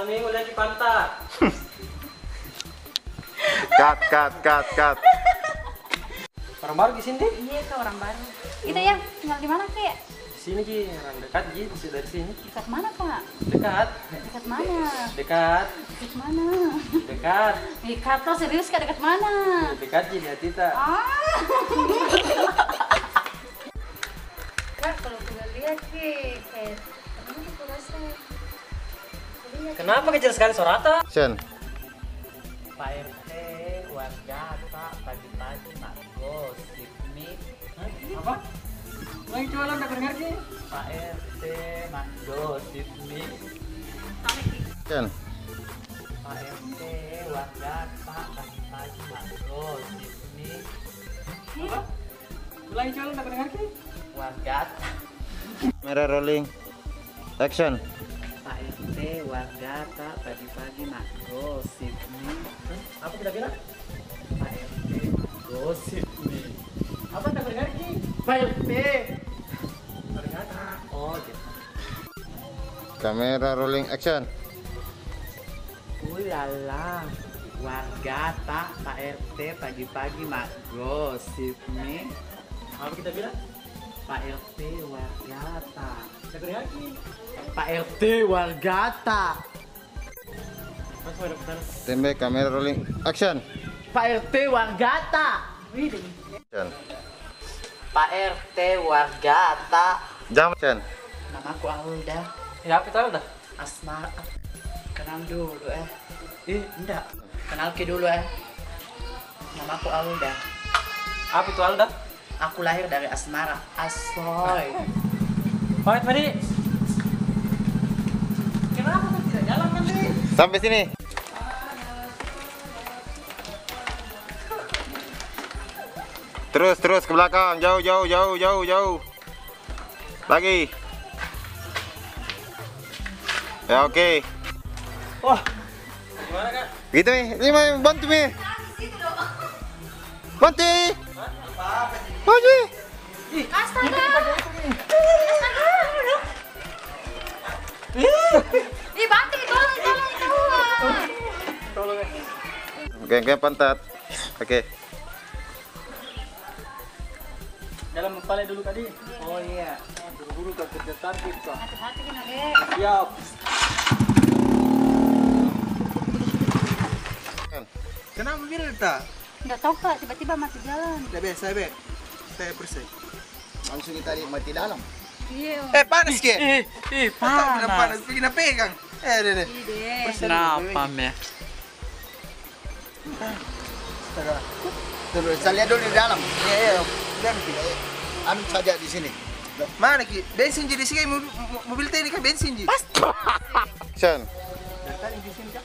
Minggu lagi pantat. Cut. Orang baru di sini. Iya, ke orang baru. Kita ya tinggal di mana, Kak? Di sini Ji, orang dekat Ji, dari sini. Dekat mana, Kak? Dekat. Dekat mana? Dekat. Dekat mana? Dekat. Dekat tuh serius, Kak, dekat mana? Dekat Ji, lihat kita. Kak, kalau sudah lihat sih kayak temen aku rasa. Kenapa kecil sekali Sorata? Action. Pak RT warga tak pagi-pagi mak gosip nih. Apa? Lagi coba lo tak dengar Ji. Pak RT mak gosip nih. Action. Pak RT warga tak pagi-pagi mak gosip nih. Apa? Lagi coba lo tak dengar Ji. Warga Kamera rolling. Action. Pak RT warga tak pagi-pagi mak gosip nih. Apa kita bilang? Pak RT gosip nih. Apa tak dengar Ji? Pak RT. Ternyata. Oh, gitu. Kamera rolling. Action. Ulala, warga tak Pak RT pagi-pagi mak gosip nih. Apa kita bilang? Pak RT warga tak. Tak dengar Ji. Pak RT warga tak. Mas ada pesan. Tembe kamera rolling. Action. Pak RT warga tak. Action. Pak RT warga tak. Jam. Action. Namaku Alda. Ya, apa tahu dah? Asmara. Kenal dulu Enggak. Kenal ke dulu Namaku Alda. Apa itu Alda? Aku lahir dari Asmara. Asoy. Pamit Mari. Kenapa kau tidak jalan kan Di? Sampai sini. Terus ke belakang. Jauh. Lagi. Ya oke. Wah. Gimana Kak? Gitu nih. Ini mah bantu nih. Bantu. Bantu. Astaga. Ih, bantu tolong. Tolong ya. Oke, pantat. Oke. Jalan kepala dulu tadi. Oh iya. Buru-buru ke kerja target Kak. Hati-hati kan, Adek. Siap. Kenapa mobil tak? Enggak tahu, Kak, tiba-tiba mati jalan. Tidak biasa, Be. Saya bersih. Langsung kita mati dalam. Iya. Panas ke? Panas. Panas, pergi pegang. Deh. Ide. Kenapa me? Terus saya lihat dulu di dalam. Iya. Dan Ambil saja di sini. mana ki? Bensin jadi sih mobil tadi kan bensin ji. Action. Dari tadi di sini Kak.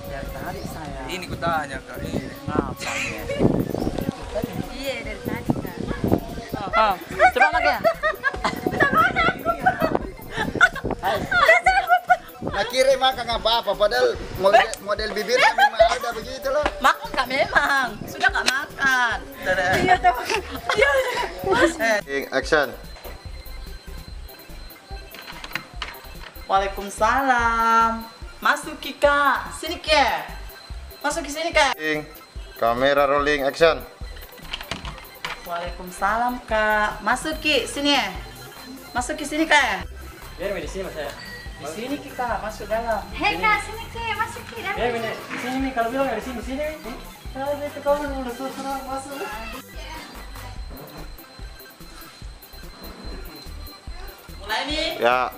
Dari tadi saya. Ini ku tanya kak. Ini. Ngapa me? Iya, dari tadi, Kak. Coba lagi ya. Nak kira makan apa-apa padahal model bibirnya memang ada begitu loh. Makan Kak memang. Sudah Kak makan. Iya, tuh. Action. Waalaikumsalam. Masuk Ki Kak. Sini Kak. Masuk ke sini Kak. Kamera rolling. Action. Waalaikumsalam Kak. Masuk Ki sini ya. Masuk ke sini Kak. Biar di sini Mas ya. Di sini Ki Kak. Masuk dalam. Hei, Kak, sini, Ki. Masuk, Ki. Biar di sini nih kalau bilang di sini. Kalau itu kau udah susah masuk. Mulai nih. Ya.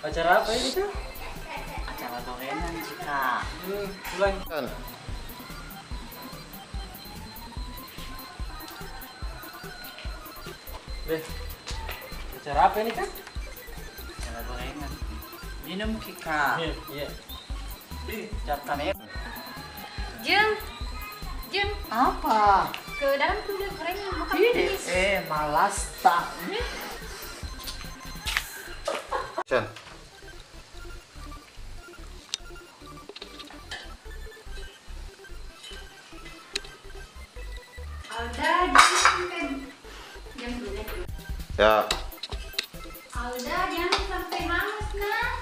Acara apa ini tuh? Acara gorengan Ki Kak. Ulang. Action. Deh. Acara apa ini kan? Acara gorengan. Minum Ki Kak. Iya. Cap kamera. Jeng, Apa? ke dalam tuh dia gorengan, makan Ini. please. Malas tak. Action. Alda, diam dulu. Ya. Alda, jangan sampai hangus nah.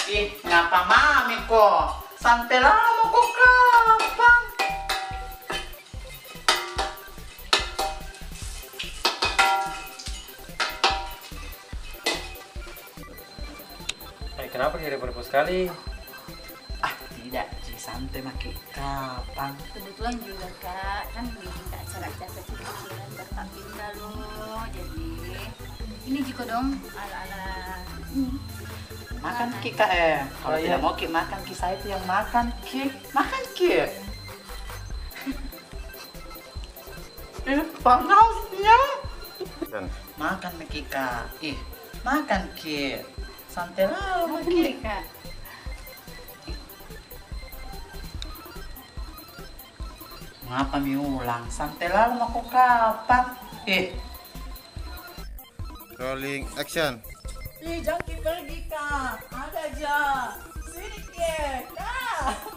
Ih, ngapa mami kok? Santai lama kok kapan? Kenapa kira repot sekali? Ah, tidak, Ci, santai maki kapan? Kebetulan juga kak, kan bikin acara-acara kecil-kecilan Bapak Binda loh. Jadi ini juga dong ala-ala ini. Makan ki kak Kalau Oh, tidak iya. mau ki makan ki, saya itu yang makan ki. Makan ki. Panasnya. Dan Makan maki kak. Ih, makan ki. Santai lah Makan maki. deh kak. Ngapa mi ulang? Santai lah mau kok kapan? rolling action. Ih, jangan pergi kak. Ada aja. Sini ki kak.